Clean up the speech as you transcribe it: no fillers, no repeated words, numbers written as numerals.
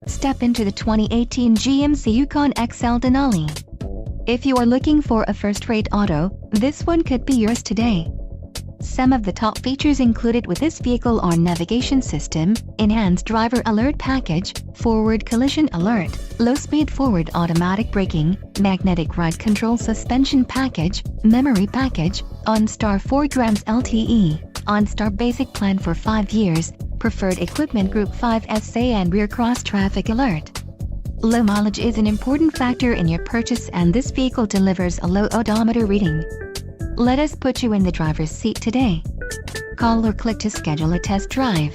Step into the 2018 GMC Yukon XL Denali. If you are looking for a first-rate auto, this one could be yours today. Some of the top features included with this vehicle are navigation system, enhanced driver alert package, forward collision alert, low-speed forward automatic braking, magnetic ride control suspension package, memory package, OnStar 4 grams LTE, OnStar basic plan for 5 years, preferred equipment group 5 SA and rear cross traffic alert. Low mileage is an important factor in your purchase, and this vehicle delivers a low odometer reading. Let us put you in the driver's seat today. Call or click to schedule a test drive.